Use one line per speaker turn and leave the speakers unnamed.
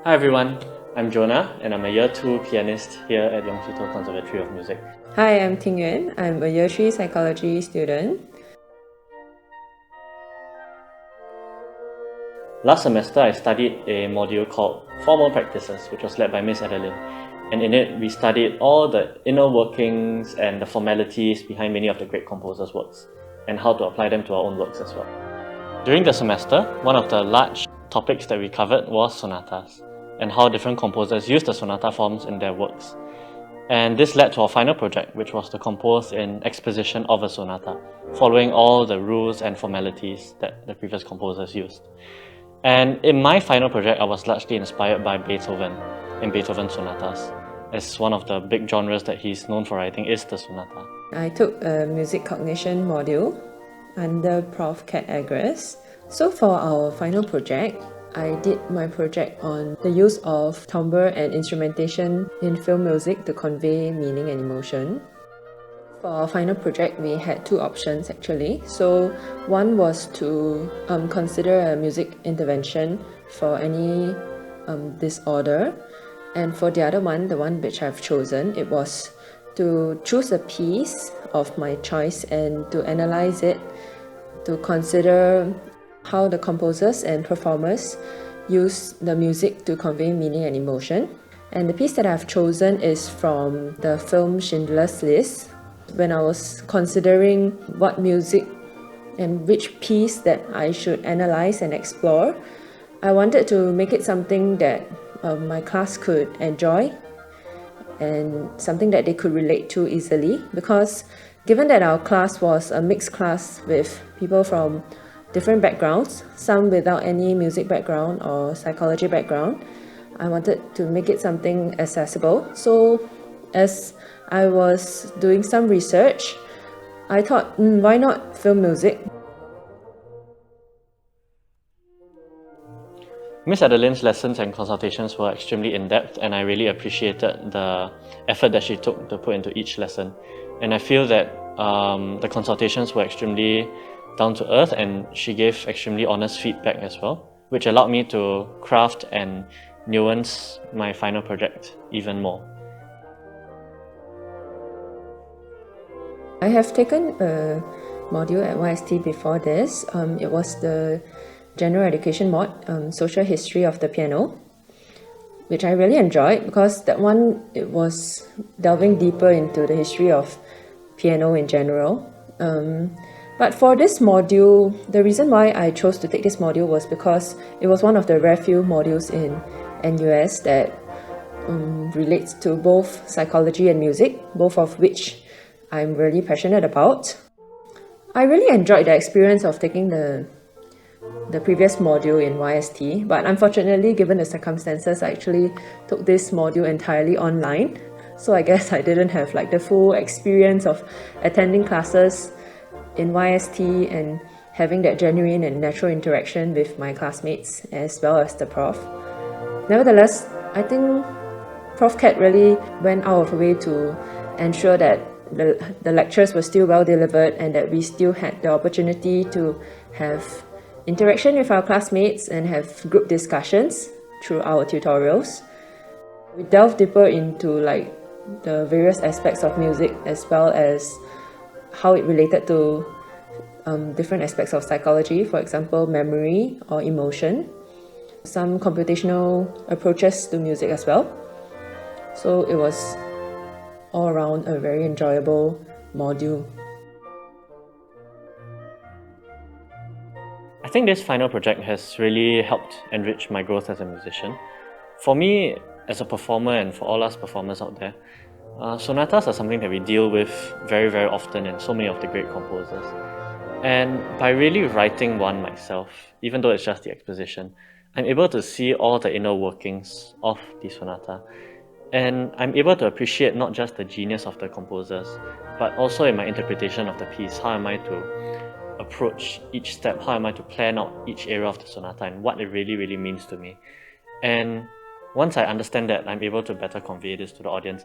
Hi everyone, I'm Jonah and I'm a Year 2 pianist here at Conservatory of Music.
Hi, I'm Ting Yuan. I'm a Year 3 psychology student.
Last semester I studied a module called Formal Practices, which was led by Miss Adeline. And in it we studied all the inner workings and the formalities behind many of the great composers' works and how to apply them to our own works as well. During the semester, one of the large topics that we covered was sonatas and how different composers use the sonata forms in their works. And this led to our final project, which was to compose an exposition of a sonata, following all the rules and formalities that the previous composers used. And in my final project, I was largely inspired by Beethoven in Beethoven's sonatas, as one of the big genres that he's known for writing is the sonata.
I took a music cognition module under Prof. Kat Agres. So for our final project, I did my project on the use of timbre and instrumentation in film music to convey meaning and emotion. For our final project, we had two options actually. So one was to consider a music intervention for any disorder. And for the other one, the one which I've chosen, it was to choose a piece of my choice and to analyze it, to consider how the composers and performers use the music to convey meaning and emotion. And the piece that I've chosen is from the film Schindler's List. When I was considering what music and which piece that I should analyze and explore, I wanted to make it something that my class could enjoy and something that they could relate to easily, because given that our class was a mixed class with people from different backgrounds, some without any music background or psychology background, I wanted to make it something accessible. So as I was doing some research, I thought, why not film music?
Miss Adeline's lessons and consultations were extremely in-depth, and I really appreciated the effort that she took to put into each lesson. And I feel that the consultations were extremely down to earth, and she gave extremely honest feedback as well, which allowed me to craft and nuance my final project even more.
I have taken a module at YST before this. It was the General Education mod, Social History of the Piano, which I really enjoyed because that one, it was delving deeper into the history of piano in general. But for this module, the reason why I chose to take this module was because it was one of the rare few modules in NUS that relates to both psychology and music, both of which I'm really passionate about. I really enjoyed the experience of taking the previous module in YST, but unfortunately, given the circumstances, I actually took this module entirely online. So I guess I didn't have like the full experience of attending classes in YST and having that genuine and natural interaction with my classmates as well as the prof. Nevertheless, I think Prof. Kat really went out of her way to ensure that the lectures were still well delivered and that we still had the opportunity to have interaction with our classmates and have group discussions through our tutorials. We delved deeper into like the various aspects of music as well as how it related to different aspects of psychology, for example, memory or emotion, some computational approaches to music as well. So it was all around a very enjoyable module.
I think this final project has really helped enrich my growth as a musician. For me, as a performer and for all us performers out there, sonatas are something that we deal with very, very often in so many of the great composers. And by really writing one myself, even though it's just the exposition, I'm able to see all the inner workings of the sonata. And I'm able to appreciate not just the genius of the composers, but also in my interpretation of the piece, how am I to approach each step, how am I to plan out each area of the sonata and what it really, really means to me. And once I understand that, I'm able to better convey this to the audience.